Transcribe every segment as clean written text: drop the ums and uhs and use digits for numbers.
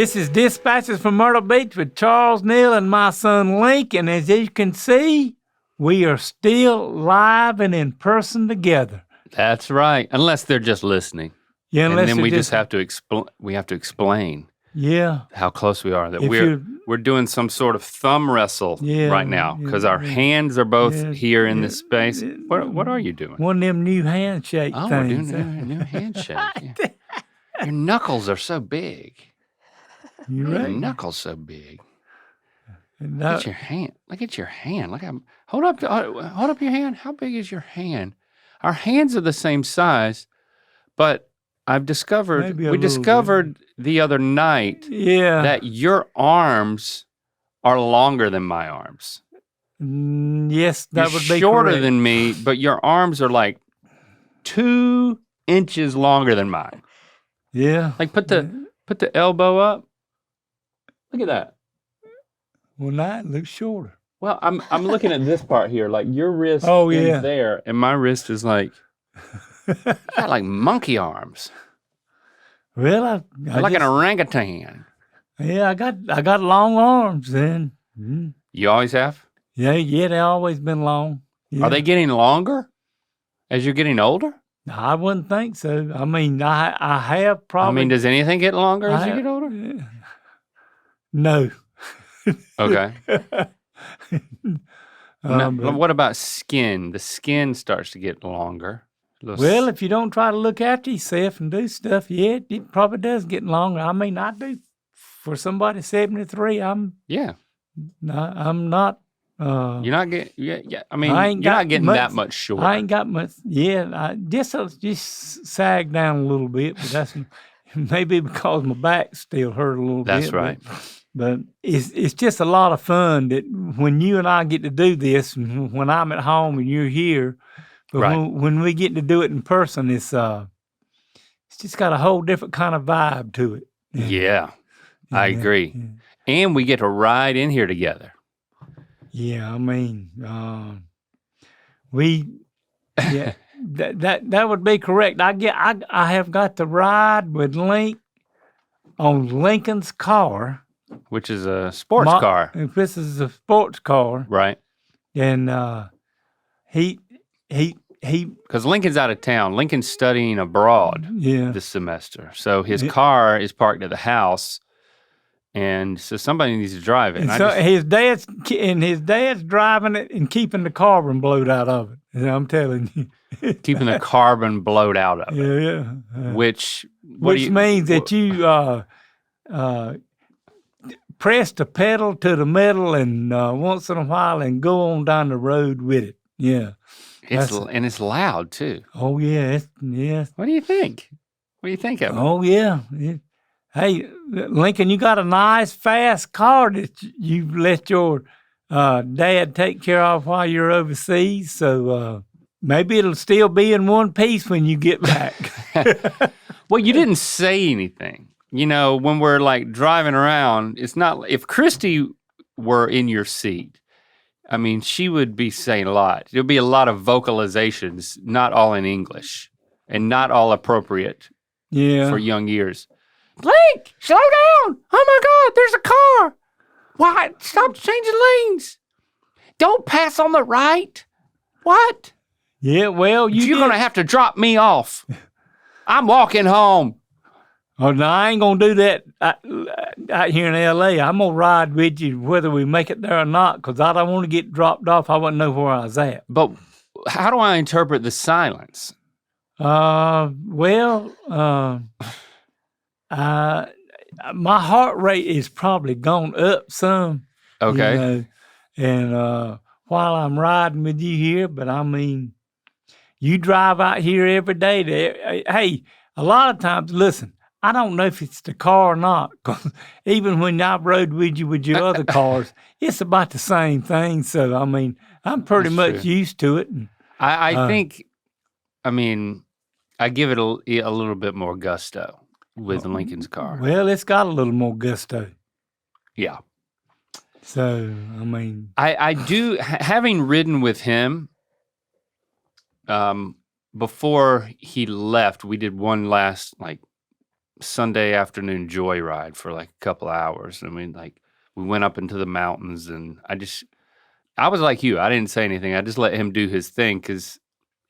This is Dispatches from Myrtle Beach with Charles Neal and my son Link. And as you can see, we are still live and in person together. That's right, unless they're just listening. Yeah, and then we just have to explain. Yeah, how close we are. That we're doing some sort of thumb wrestle right now because our hands are both here in this space. What are you doing? One of them new handshake things. We're doing a new handshake. Yeah. Your knuckles are so big. You're right. Your knuckles so big. Look at your hand. Look at your hand. Hold up your hand. How big is your hand? Our hands are the same size, but we discovered the other night that your arms are longer than my arms. Yes, that would be shorter correct. than me, but your arms are like 2 inches longer than mine. Yeah. Like put the elbow up. Look at that. Well, now it looks shorter. Well, I'm looking at this part here. Like your wrist is there, and my wrist is like you got like monkey arms. Well, like an orangutan. Yeah, I got long arms then. You always have? Yeah, they always been long. Yeah. Are they getting longer as you're getting older? I wouldn't think so. I mean, I have probably. I mean, does anything get longer as you get older? No. Okay. What about skin? The skin starts to get longer. Well, if you don't try to look after yourself and do stuff, it probably does get longer. I mean, I do. For somebody 73, I'm not. You're not getting. Yeah. I mean, you're not getting that much shorter. I ain't got much. Yeah, just sag down a little bit, but that's maybe because my back still hurt a little bit. That's right. But it's just a lot of fun that when you and I get to do this, when I'm at home and you're here, but when we get to do it in person, it's just got a whole different kind of vibe to it. Yeah, I agree. Yeah. And we get to ride in here together. Yeah, I mean, that would be correct. I have got to ride with Link on Lincoln's car. Which is a sports car. This is a sports car. Right. And he because Lincoln's out of town. Lincoln's studying abroad this semester. So his car is parked at the house. And so somebody needs to drive it. His dad's driving it and keeping the carbon blowed out of it. I'm telling you. Keeping the carbon blowed out of it. Yeah. Which means that you press the pedal to the metal and once in a while and go on down the road with it. Yeah. It's loud too. Oh yeah. What do you think? What do you think of it? Oh yeah. Hey, Lincoln, you got a nice fast car that you've let your dad take care of while you're overseas. So maybe it'll still be in one piece when you get back. Well, you didn't say anything. You know, when we're like driving around, it's not, if Christy were in your seat, I mean, she would be saying a lot. There'll be a lot of vocalizations, not all in English and not all appropriate for young ears. Blake, slow down. Oh my God, there's a car. Why? Stop changing lanes. Don't pass on the right. What? Yeah, well, you're going to have to drop me off. I'm walking home. Oh, no, I ain't going to do that out here in L.A. I'm going to ride with you whether we make it there or not because I don't want to get dropped off. I wouldn't know where I was at. But how do I interpret the silence? My heart rate is probably gone up some. Okay. You know, and while I'm riding with you here, but I mean, you drive out here every day. Hey, a lot of times, listen, I don't know if it's the car or not, because even when I've rode with you with your other cars, it's about the same thing. So, I mean, I'm pretty much used to it. And, I think, I mean, I give it a little bit more gusto with Lincoln's car. Well, it's got a little more gusto. Yeah. So, I mean. I do, having ridden with him, before he left, we did one last, like, Sunday afternoon joyride for like a couple hours. I mean, like we went up into the mountains, and I was like you. I didn't say anything. I just let him do his thing, because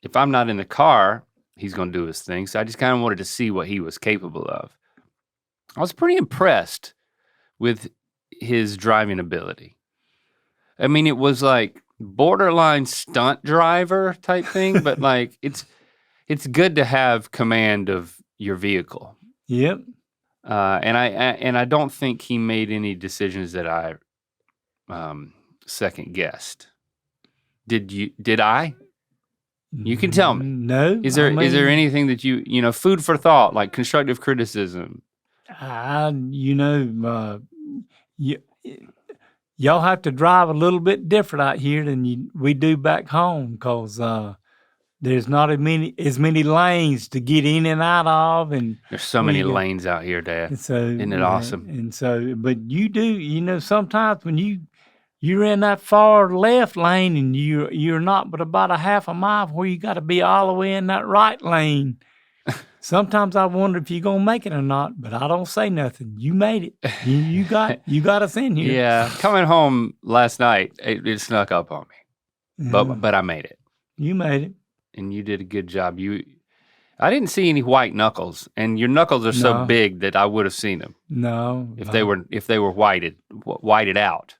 if I'm not in the car, he's going to do his thing. So I just kind of wanted to see what he was capable of. I was pretty impressed with his driving ability. I mean, it was like borderline stunt driver type thing, but like it's good to have command of your vehicle. Yep. And I don't think he made any decisions that I second guessed. Did I? You can tell me. No. Is there anything that you food for thought, like constructive criticism? Y'all have to drive a little bit different out here than we do back home, because there's not as many lanes to get in and out of, and There's so many lanes out here, Dad. so Isn't it awesome? And so, but you do, sometimes when you're in that far left lane and you're not but about a half a mile where you got to be all the way in that right lane. Sometimes I wonder if you're gonna make it or not, but I don't say nothing. You made it. You got us in here. Yeah, coming home last night, it snuck up on me, Yeah. but I made it, You made it. and you did a good job. I didn't see any white knuckles, and your knuckles are so No. big that I would have seen them No. if they were whited out,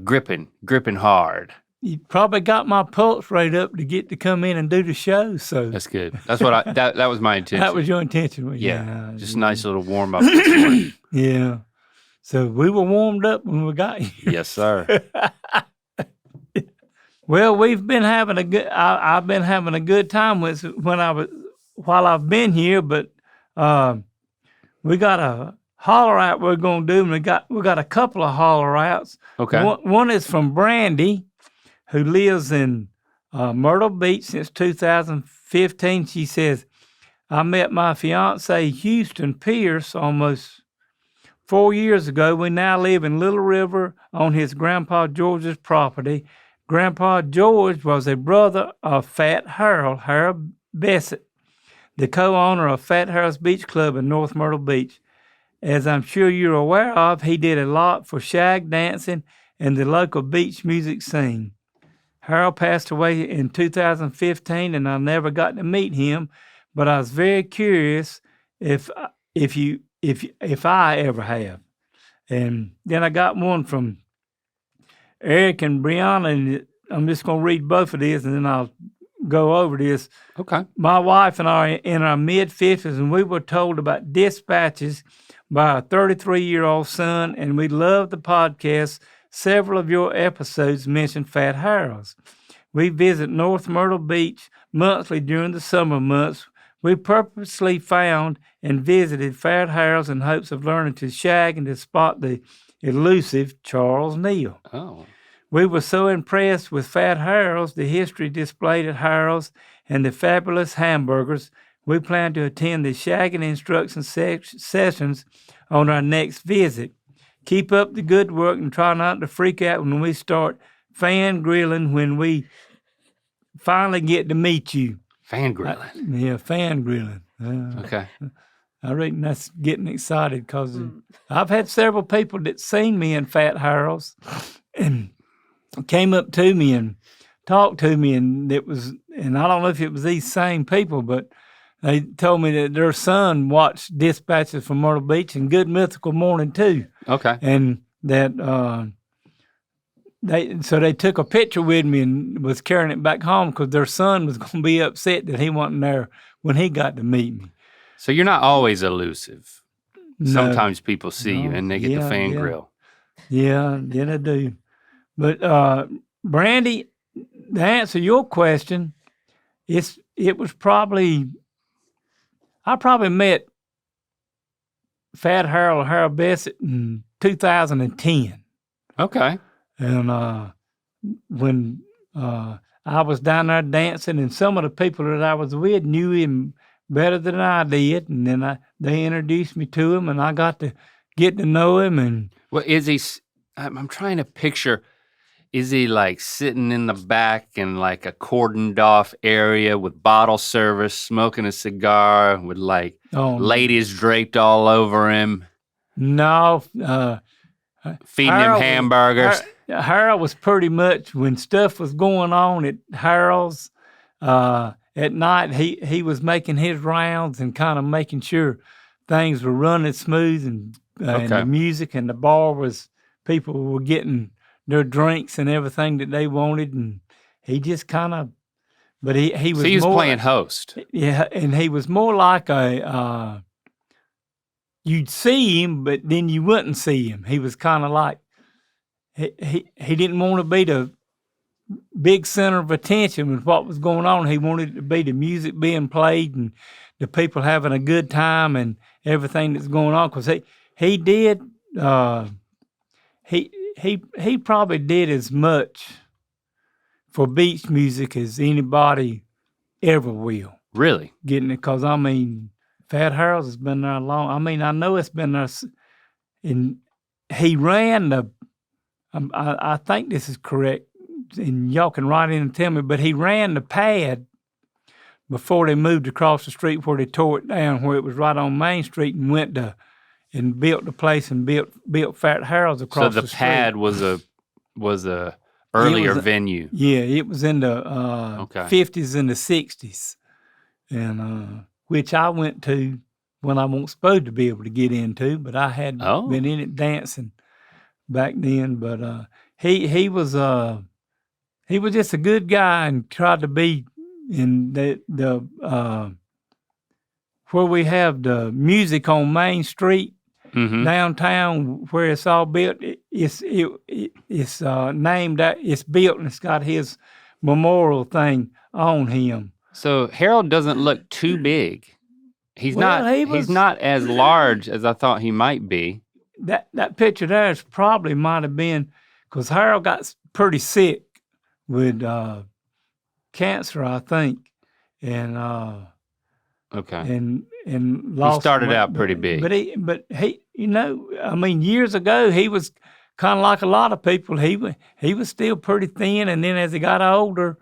gripping hard. You probably got my pulse rate up to get to come in and do the show. So That's good. That's what that was my intention. that was your intention. yeah, just a nice little warm up this morning. Yeah. So we were warmed up when we got here. Yes, sir. Well, we've been having a good. I've been having a good time while I've been here, but we got a holler out we're gonna do, and we got a couple of holler outs. Okay. One is from Brandy, who lives in Myrtle Beach since 2015. She says, I met my fiance, Houston Pierce, almost 4 years ago. We now live in Little River on his Grandpa George's property. Grandpa George was a brother of Fat Harold Bessett, the co-owner of Fat Harold's Beach Club in North Myrtle Beach. As I'm sure you're aware of, he did a lot for shag dancing and the local beach music scene. Harold passed away in 2015, and I never got to meet him, but I was very curious if I ever have. And then I got one from Eric and Brianna, and I'm just going to read both of these, and then I'll go over this. Okay. My wife and I are in our mid-50s, and we were told about Dispatches by our 33-year-old son, and we love the podcast. Several of your episodes mention Fat Harold's. We visit North Myrtle Beach monthly during the summer months. We purposely found and visited Fat Harold's in hopes of learning to shag and to spot the elusive Charles Neal. Oh. We were so impressed with Fat Harold's, the history displayed at Harold's, and the fabulous hamburgers. We plan to attend the shagging instruction sessions on our next visit. Keep up the good work and try not to freak out when we start fangrilling when we finally get to meet you. Fangrilling. Yeah, fangrilling. Okay. I reckon that's getting excited because I've had several people that seen me in Fat Harold's and came up to me and talked to me, and I don't know if it was these same people, but they told me that their son watched Dispatches from Myrtle Beach and Good Mythical Morning too. Okay. And that they took a picture with me and was carrying it back home because their son was going to be upset that he wasn't there when he got to meet me. So you're not always elusive. No. Sometimes people see you No. and they get the fangrill. Yeah, I do. But Brandy, to answer your question, I probably met Fat Harold Bessett in 2010. Okay. And when I was down there dancing, and some of the people that I was with knew him better than I did, and then they introduced me to him, and I got to get to know him. And Well, is he? I'm trying to picture. is he like sitting in the back in like a cordoned off area with bottle service, smoking a cigar with like ladies draped all over him? No, feeding him hamburgers. Harold was pretty much when stuff was going on at Harold's at night. He was making his rounds and kind of making sure things were running smooth, and the music and the bar was, people were getting their drinks and everything that they wanted, and he just kind of, but he was. So he was more, playing host. Yeah, and he was more like a. You'd see him, but then you wouldn't see him. He was kind of like he didn't want to be the big center of attention with what was going on. He wanted it to be the music being played and the people having a good time and everything that's going on. Because he did. He probably did as much for beach music as anybody ever will. Really? Getting it, because I mean, Fat Harold's has been there long. I mean, I know it's been there, and he ran the. I think this is correct, and y'all can write in and tell me. But he ran the pad before they moved across the street, where they tore it down, where it was right on Main Street, and went to. And built the place and built Fat Harold's across the street. So the pad was a earlier venue. Yeah, it was in the 50s and the 60s, and which I went to when I wasn't supposed to be able to get into, but I had been in it dancing back then. But he was just a good guy and tried to be in the where we have the music on Main Street. Mm-hmm. Downtown, where it's all built, it's named that, it's built, and it's got his memorial thing on him. So Harold doesn't look too big. He's not as large as I thought he might be. That picture there is probably might have been because Harold got pretty sick with cancer, I think, and and lost. He started out pretty big, but he, I mean, years ago he was kind of like a lot of people. He was still pretty thin, and then as he got older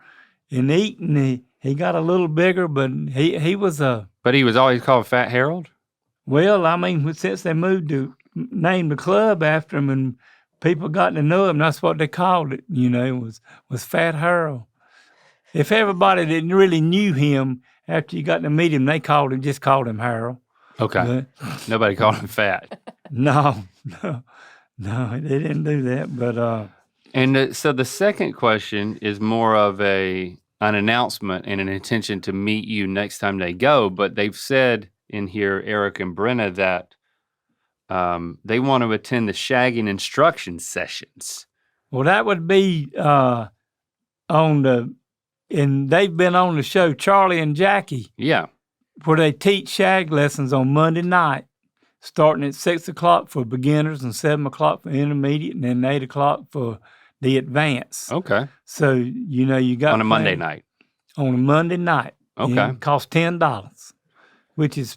and eating, he got a little bigger. But he was a. But he was always called Fat Harold. Well, I mean, since they moved to name the club after him, and people got to know him, that's what they called it. Was Fat Harold. If everybody that really knew him, after you got to meet him, they just called him Harold. Okay. But, nobody called him Fat. No, they didn't do that. But and so the second question is more of an announcement and an intention to meet you next time they go. But they've said in here, Eric and Brenna, that they want to attend the shagging instruction sessions. Well, that would be and they've been on the show, Charlie and Jackie. Yeah. Where they teach shag lessons on Monday night, starting at 6 o'clock for beginners and 7 o'clock for intermediate, and then 8 o'clock for the advanced. Okay. So, you got... On a Monday night. On a Monday night. Okay. It costs $10, which is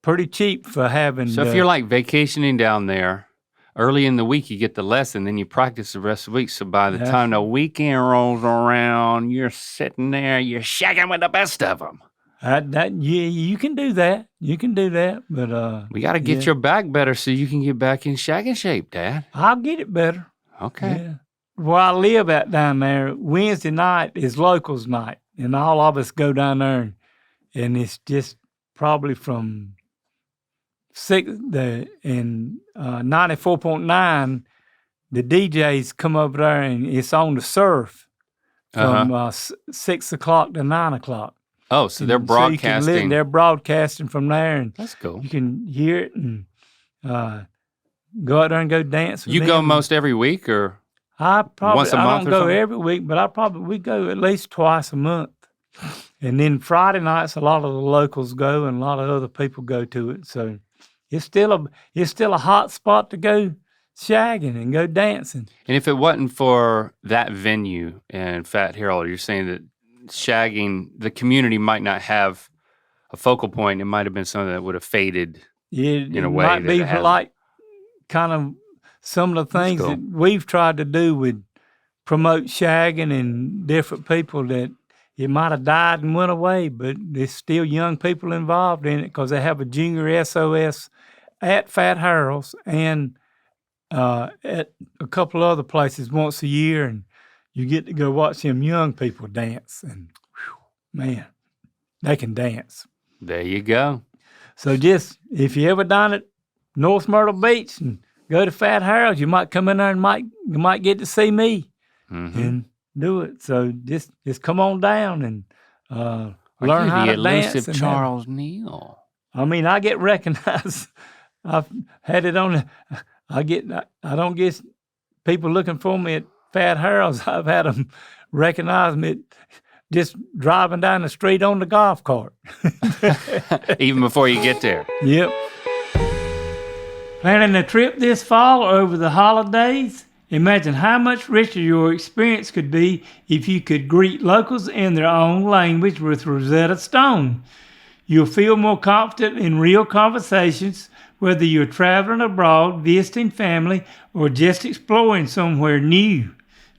pretty cheap for having... So if you're like vacationing down there, early in the week you get the lesson, then you practice the rest of the week. So by the time the weekend rolls around, you're sitting there, you're shagging with the best of them. You can do that. You can do that, but... we got to get your back better so you can get back in shagging shape, Dad. I'll get it better. Okay. Yeah. Where I live at down there, Wednesday night is locals night, and all of us go down there, and it's just probably from 94.9, the DJs come over there, and it's on the surf from 6 o'clock to 9 o'clock. Oh, so they're broadcasting. They're broadcasting from there, and that's cool. You can hear it and go out there and go dance with them. You go them. most every week, or once a month? I don't go every week, but we go at least twice a month. And then Friday nights, a lot of the locals go, and a lot of other people go to it. So it's still a hot spot to go shagging and go dancing. And if it wasn't for that venue and Fat Harold, you're saying that shagging, the community might not have a focal point. It might have been something that would have faded in a way. It might be like kind of some of the things that we've tried to do with promote shagging and different people that it might have died and went away, but there's still young people involved in it because they have a junior SOS at Fat Harold's and at a couple other places once a year, and you get to go watch them young people dance, and man, they can dance. There you go. So just, if you ever down at North Myrtle Beach and go to Fat Harold's, you might come in there and you might get to see me and do it. So just come on down and learn how to dance. The elusive Charles Neal. I mean, I get recognized. I've had it on. I don't get people looking for me at Fat Harold's. I've had them recognize me just driving down the street on the golf cart. Even before you get there. Yep. Planning a trip this fall or over the holidays? Imagine how much richer your experience could be if you could greet locals in their own language with Rosetta Stone. You'll feel more confident in real conversations, whether you're traveling abroad, visiting family, or just exploring somewhere new.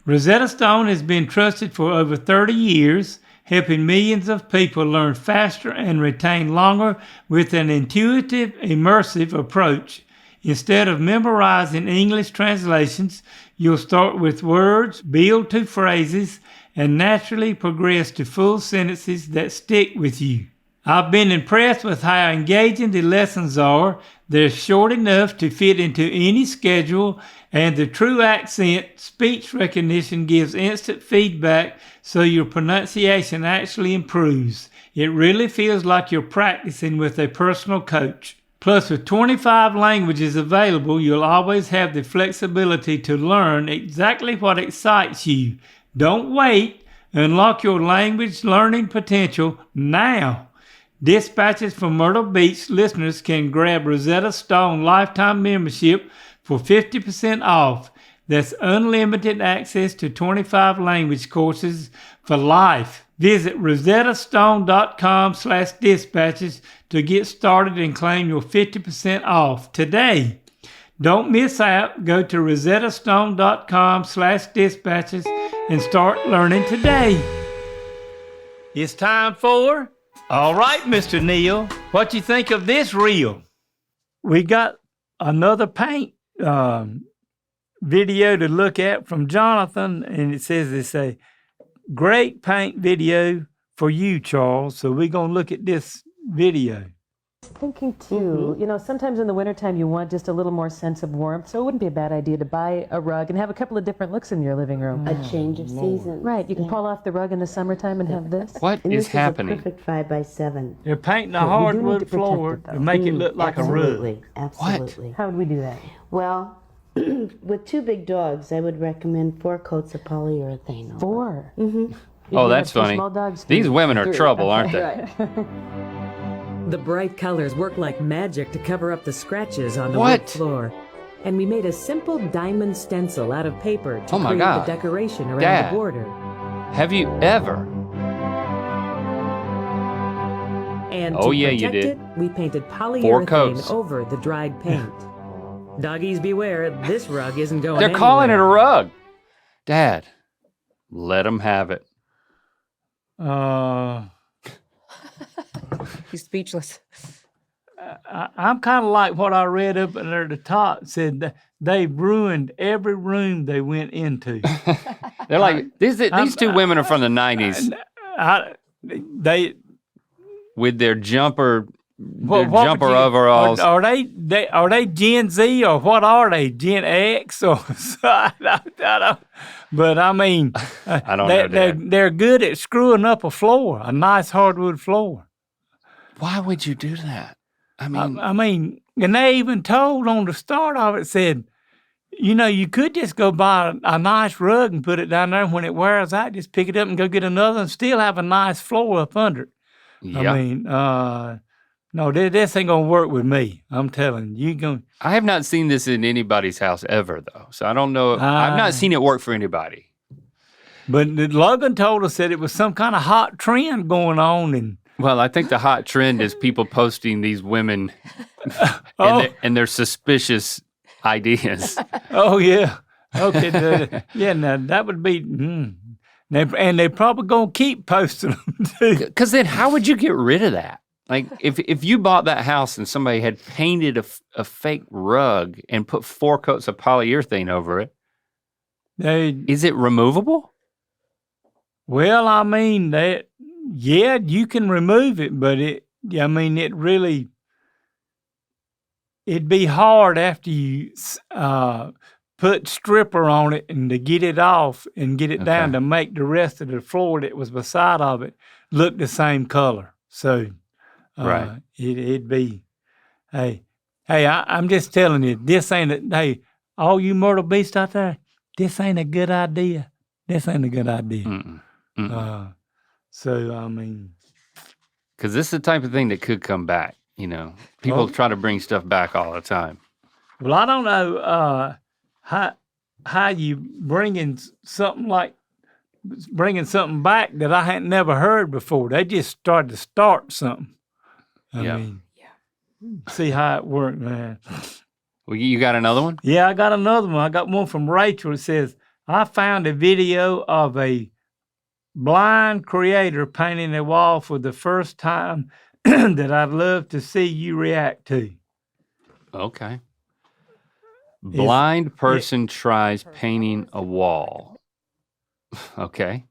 Rosetta Stone has been trusted for over 30 years, helping millions of people learn faster and retain longer with an intuitive, immersive approach. Instead of memorizing English translations, you'll start with words, build to phrases, and naturally progress to full sentences that stick with you. I've been impressed with how engaging the lessons are. They're short enough to fit into any schedule, and the true accent speech recognition gives instant feedback so your pronunciation actually improves. It really feels like you're practicing with a personal coach. Plus, with 25 languages available, you'll always have the flexibility to learn exactly what excites you. Don't wait. Unlock your language learning potential now. Dispatches from Myrtle Beach listeners can grab Rosetta Stone lifetime membership for 50% off. That's unlimited access to 25 language courses for life. Visit rosettastone.com/dispatches to get started and claim your 50% off today. Don't miss out. Go to rosettastone.com/dispatches and start learning today. It's time for... All right, Mr. Neal, what you think of this reel? We got another paint video to look at from Jonathan, and it says it's a great paint video for you, Charles. So we're going to look at this video. Thinking too, you know, sometimes in the wintertime you want just a little more sense of warmth, so it wouldn't be a bad idea to buy a rug and have a couple of different looks in your living room. A change of season. Right, you can pull off the rug in the summertime and have this. What is happening? This is a perfect 5x7. They're painting a hardwood floor to make it look like a rug. Absolutely. How would we do that? Well, with two big dogs, I would recommend 4 coats of polyurethane. 4? Mm-hmm. Oh, that's have 2 funny. small dogs, These 3. women are 3. trouble, aren't they? Right. The bright colors work like magic to cover up the scratches on the What? wood floor. And we made a simple diamond stencil out of paper to Oh my create God. the decoration around Dad. the border. Have you ever? And Oh, to yeah, you protect did. it, we painted 4 polyurethane coats. over the dried paint. Doggies beware, this rug isn't going They're calling it a anywhere. rug. Dad, let them have it. He's speechless. I'm kind of like what I read up there at the top. Said that they've ruined every room they went into. They're like, these 2 women are from the 90s They with their jumper what would jumper you- overalls. Are they Gen Z or what are they? Gen X or I don't. But I mean, I don't know, Dad. they're good at screwing up a floor, a nice hardwood floor. Why would you do that? I mean, I mean, and they even told on the start of it, said, you know, you could just go buy a nice rug and put it down there. And when it wears out, just pick it up and go get another and still have a nice floor up under it. yeah. I mean, no, this ain't going to work with me. I'm telling you, I have not seen this in anybody's house ever, though. So I don't know. I've not seen it work for anybody. But Logan told us that it was some kind of hot trend going on. And Well, I think the hot trend is people posting these women and, Oh. and their suspicious ideas. oh, yeah. Okay, now that would be. And they're probably gonna keep posting them too. Because then, how would you get rid of that? Like, if you bought that house and somebody had painted a fake rug and put 4 coats of polyurethane over it, is it removable? Well, I mean you can remove it, but it'd be hard after you put stripper on it and to get it off and get it down to make the rest of the floor that was beside of it look the same color. So Right. It'd be, I'm just telling you, this ain't all you Myrtle Beach out there, this ain't a good idea. This ain't a good idea. So, I mean. Because this is the type of thing that could come back, People try to bring stuff back all the time. Well, I don't know how you bringing something back that I hadn't never heard before. They just started to start something. I mean, see how it worked, man. Well, you got another one? Yeah, I got another one. I got one from Rachel. It says, I found a video of a blind creator painting a wall for the first time that I'd love to see you react to. Okay. Blind person tries painting a wall. Okay.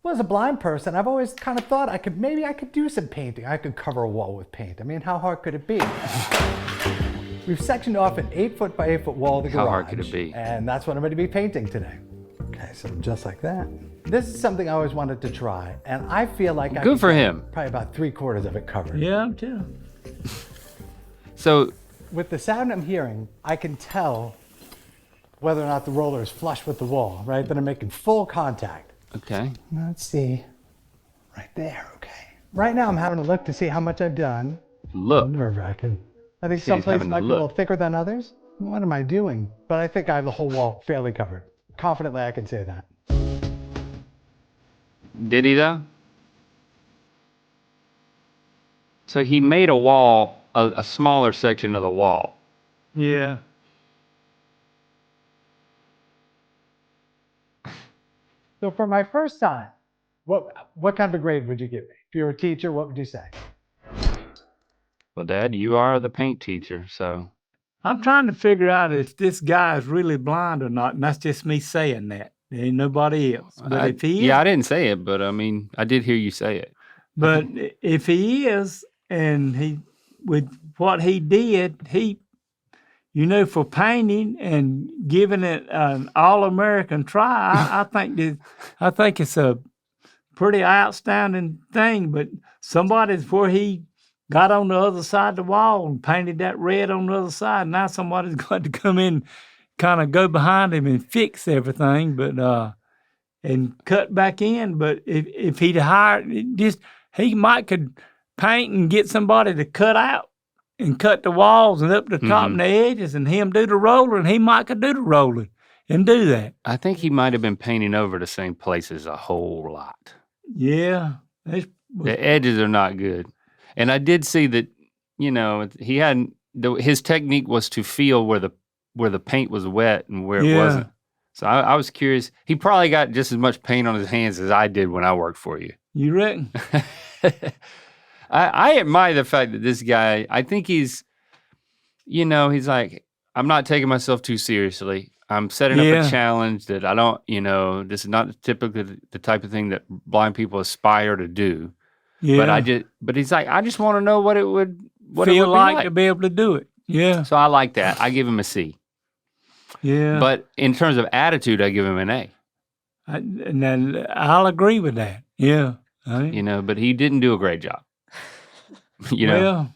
Well, as a blind person, I've always kind of thought I could do some painting. I could cover a wall with paint. I mean, how hard could it be? We've sectioned off an 8-foot by 8-foot wall of the garage. How hard could it be? And that's what I'm going to be painting today. Okay, so just like that. This is something I always wanted to try, and I feel like I Good for him. Probably about 3/4 of it covered. Yeah, I'm too. So, with the sound I'm hearing, I can tell whether or not the roller is flush with the wall, right? That I'm making full contact. okay. Let's see. Right there, okay. Right now I'm having a look to see how much I've done. Look. Nerve-wracking. I think She's some places having to might be a little look. thicker than others. What am I doing? But I think I have the whole wall fairly covered. Confidently, I can say that. Did he though? So he made a wall, a smaller section of the wall. Yeah. So for my first time, what kind of a grade would you give me? If you were a teacher, what would you say? Well, Dad, you are the paint teacher, so. I'm trying to figure out if this guy is really blind or not, and that's just me saying that. There ain't nobody else. But if he is, I didn't say it, but I mean, I did hear you say it. but if he is, and he with what he did, for painting and giving it an all-American try, I think it's a pretty outstanding thing. But somebody's where he got on the other side of the wall and painted that red on the other side. Now somebody's got to come in, kind of go behind him and fix everything, but and cut back in. But if he'd hired, he might could paint and get somebody to cut out and cut the walls and up the top and the edges, and him do the roller, and he might could do the rolling and do that. I think he might have been painting over the same places a whole lot. Yeah, The edges are not good. And I did see that, he hadn't. His technique was to feel where the paint was wet and where it wasn't. So I was curious. He probably got just as much paint on his hands as I did when I worked for you. You reckon? I admire the fact that this guy, I think he's like, I'm not taking myself too seriously. I'm setting up a challenge that I don't, this is not typically the type of thing that blind people aspire to do. Yeah. But he's like, I just want to know what it would feel be like to be able to do it. Yeah. So I like that. I give him a C. Yeah. But in terms of attitude, I give him an A. I'll agree with that. Yeah. But he didn't do a great job. Well,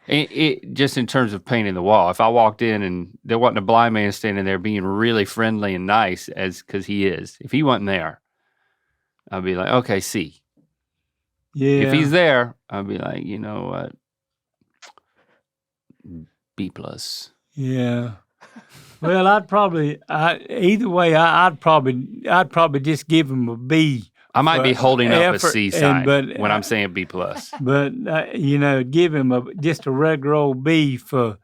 it just in terms of painting the wall. If I walked in and there wasn't a blind man standing there being really friendly and nice, because he is. If he wasn't there, I'd be like, okay, C. Yeah. If he's there, I'd be like, you know what, B+. Yeah. Well, either way, I'd probably just give him a B I might be holding up a effort, C sign but, when I'm saying B plus. But give him just a regular old B for,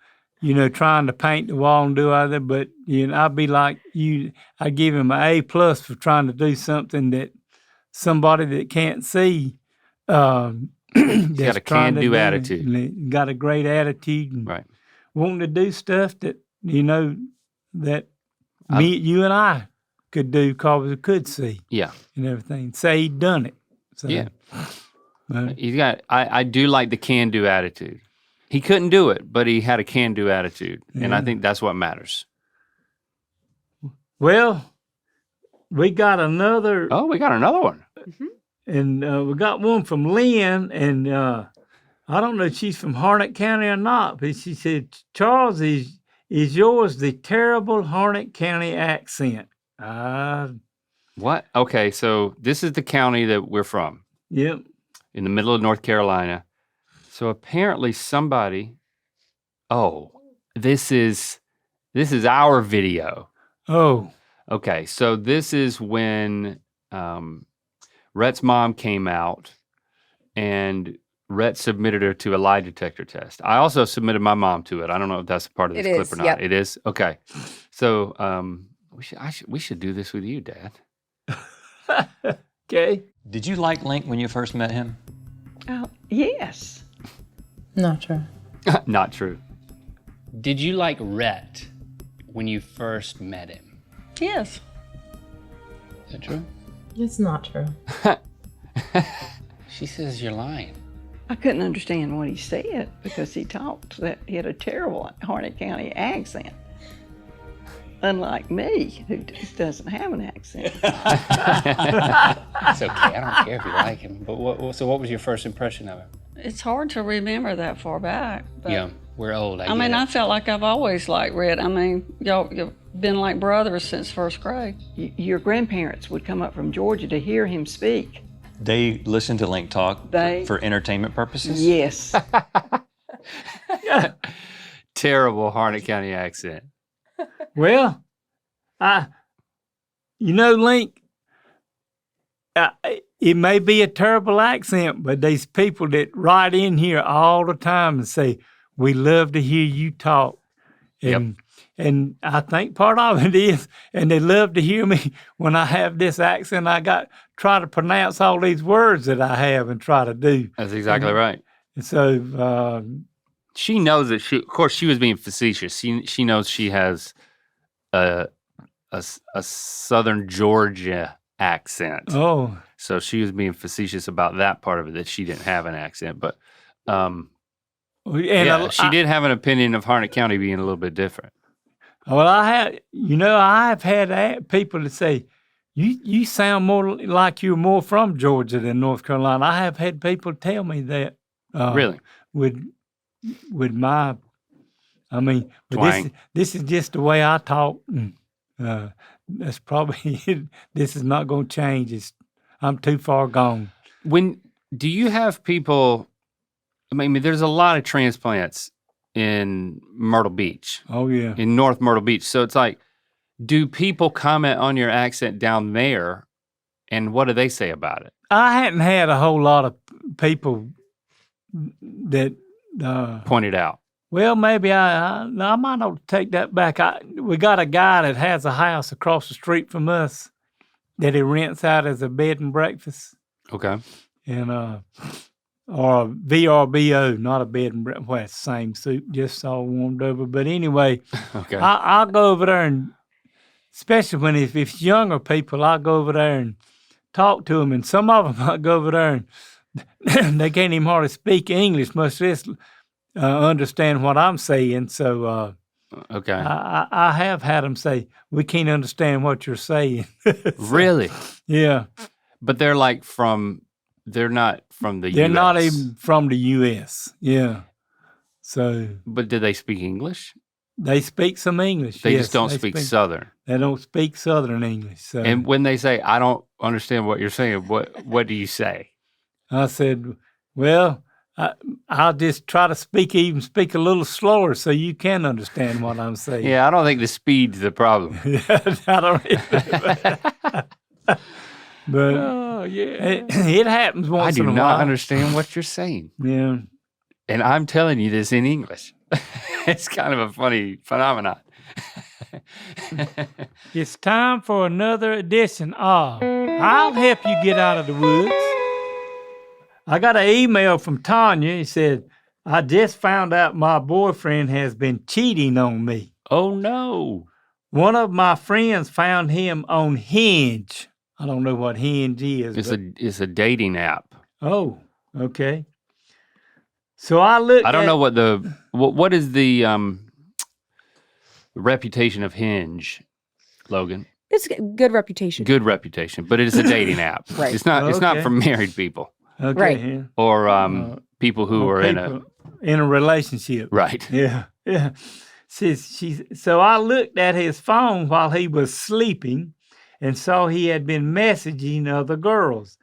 trying to paint the wall and do other. But I'd be like you. I give him an A plus for trying to do something that somebody that can't see. He's got a can-do attitude. And got a great attitude, and Right. wanting to do stuff that that you and I could do because we could see. Yeah. And everything. Say he'd done it. So, Yeah. but- He's got. I do like the can-do attitude. He couldn't do it, but he had a can-do attitude, and I Yeah. think that's what matters. Well, we got another. Oh, we got another one. And we got one from Lynn, and I don't know if she's from Harnett County or not, but she said, Charles, is yours the terrible Harnett County accent? What? Okay, so this is the county that we're from, Yep. in the middle of North Carolina. So apparently somebody. Oh, this is our video. Oh, Okay, so this is when Rhett's mom came out, and Rhett submitted her to a lie detector test. I also submitted my mom to it. I don't know if that's a part of this It clip is, or not. yep. It is? Okay. So we should do this with you, Dad. okay. Did you like Link when you first met him? Oh, yes. Not true. Not true. Did you like Rhett when you first met him? Yes. Is that true? It's not true. She says you're lying. I couldn't understand what he said because he talked that he had a terrible Harnett County accent. Unlike me, who doesn't have an accent. It's okay. I don't care if you like him. But what was your first impression of him? It's hard to remember that far back. But Yeah, we're old. I mean, I felt like I've always liked Rhett. I mean, you've been like brothers since first grade. Your grandparents would come up from Georgia to hear him speak. They listen to Link talk for entertainment purposes? Yes. Terrible Harnett County accent. Well, Link, it may be a terrible accent, but there's people that write in here all the time and say, we love to hear you talk. And I think part of it is, and they love to hear me when I have this accent. Try to pronounce all these words that I have and try to do. That's exactly right. And so she knows that of course she was being facetious. She knows she has a Southern Georgia accent. Oh. So she was being facetious about that part of it, that she didn't have an accent. But she did have an opinion of Harnett County being a little bit different. Well, I've had people that say, you sound more like you're more from Georgia than North Carolina. I have had people tell me that. Really? With my, Twang. this is just the way I talk. And, that's probably, this is not going to change. I'm too far gone. Do you have people, there's a lot of transplants in Myrtle Beach. Oh, yeah. In North Myrtle Beach. So it's like, do people comment on your accent down there, and what do they say about it? I hadn't had a whole lot of people that pointed out. Well, maybe I might not take that back. We got a guy that has a house across the street from us that he rents out as a bed and breakfast. Okay. And or a VRBO, not a bed and breakfast. Well, it's the same soup, just all warmed over. But anyway, okay. I'll go over there, and especially when if it's younger people, I'll go over there and talk to them. And some of them, I'll go over there and they can't even hardly speak English, much less understand what I'm saying. So okay, I have had them say, we can't understand what you're saying. So, really? Yeah. But they're like they're not from the U.S. They're not even from the U.S. Yeah. So. But do they speak English? They speak some English. They yes, just don't speak Southern. They don't speak Southern English. So. And when they say, I don't understand what you're saying, what do you say? I said, well, I'll just try to speak a little slower so you can understand what I'm saying. Yeah, I don't think the speed's the problem. I don't. But Oh yeah. it happens I once do in a not while. understand what you're saying. Yeah. And I'm telling you this in English. It's kind of a funny phenomenon. It's time for another edition of I'll Help You Get Out of the Woods. I got an email from Tanya. He said, I just found out my boyfriend has been cheating on me. Oh no. One of my friends found him on Hinge. I don't know what Hinge is. It's a dating app. Oh, okay. So I looked I don't at, know what is the reputation of Hinge, Logan? It's a good reputation. Good reputation, but it is a dating app. Right. It's not Okay. for married people Okay, Right. yeah. or people who Or are in people in a relationship. right. Yeah, yeah. So I looked at his phone while he was sleeping and saw he had been messaging other girls.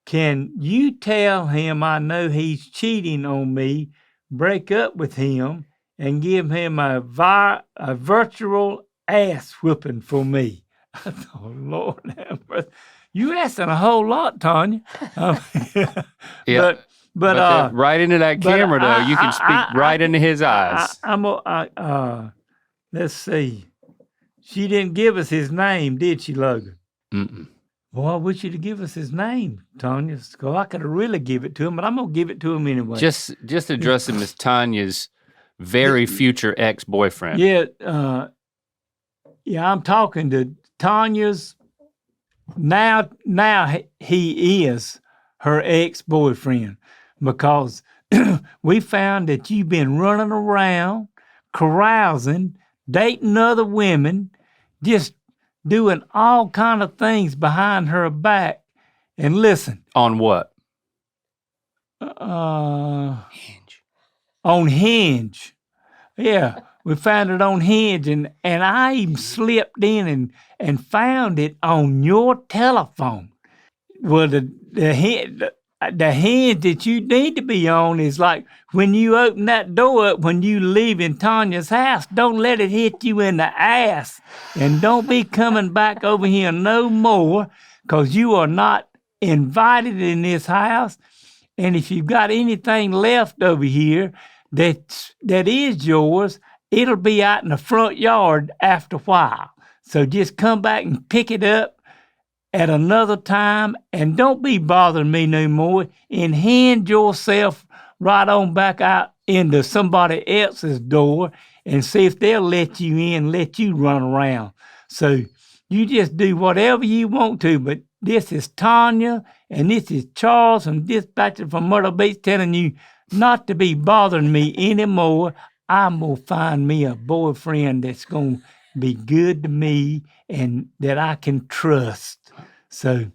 Can you tell him I know he's cheating on me, break up with him, and give him a virtual ass whooping for me? I thought, Lord have mercy. You asking a whole lot, Tanya. Yeah. But right into that but camera, though, you can speak right into his eyes. Let's see. She didn't give us his name, did she, Logan? Mm-mm. Well, I wish you to give us his name, Tanya. So I could have really give it to him, but I'm gonna give it to him anyway. Just address him as Tanya's very future ex-boyfriend. Yeah, I'm talking to Tanya's. Now he is her ex-boyfriend because we found that you've been running around, carousing, dating other women, just doing all kind of things behind her back. And listen. On what? Hinge. On Hinge. Yeah, we found it on Hinge, and I even slipped in and found it on your telephone. Well, the Hinge that you need to be on is like when you open that door up when you leave in Tanya's house, don't let it hit you in the ass. And don't be coming back over here no more, because you are not invited in this house. And if you've got anything left over here that is yours, it'll be out in the front yard after a while. So just come back and pick it up at another time, and don't be bothering me no more, and hand yourself right on back out into somebody else's door and see if they'll let you in, let you run around. So you just do whatever you want to, but this is Tanya, and this is Charles from Dispatches from Myrtle Beach telling you not to be bothering me anymore. I'm going to find me a boyfriend that's going to be good to me and that I can trust. So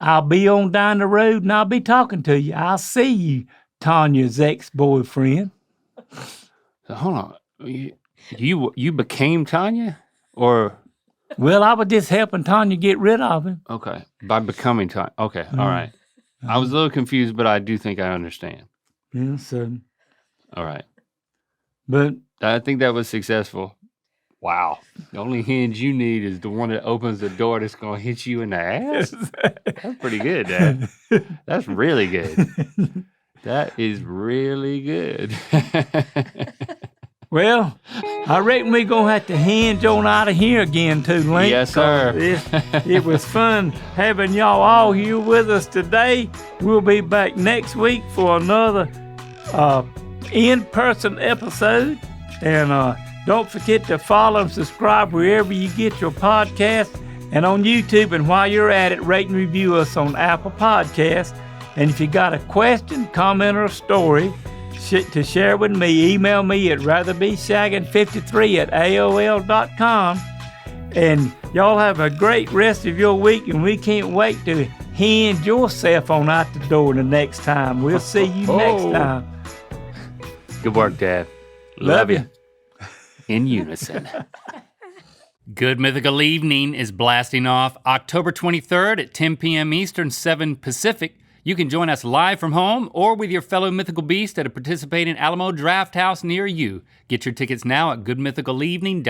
I'll be on down the road and I'll be talking to you. I'll see you, Tanya's ex-boyfriend. Hold on. You became Tanya? Or? Well, I was just helping Tanya get rid of him. Okay. By becoming Tanya. Okay. All right. I was a little confused, but I do think I understand. Yeah, so. All right. But I think that was successful. Wow. The only hinge you need is the one that opens the door that's going to hit you in the ass? That's pretty good, Dad. That's really good. That is really good. Well, I reckon we're going to have to hinge on out of here again too, Link. Yes, sir. It was fun having y'all all here with us today. We'll be back next week for another in-person episode. And don't forget to follow and subscribe wherever you get your podcast and on YouTube. And while you're at it, rate and review us on Apple Podcasts. And if you got a question, comment, or a story to share with me, email me at ratherbeshagging53@aol.com. And y'all have a great rest of your week, and we can't wait to hinge yourself on out the door the next time. We'll see you next time. Good work, Dad. Love you. In unison. Good Mythical Evening is blasting off October 23rd at 10 p.m. Eastern, 7 Pacific. You can join us live from home or with your fellow mythical beast at a participating Alamo Draft House near you. Get your tickets now at goodmythicalevening.com.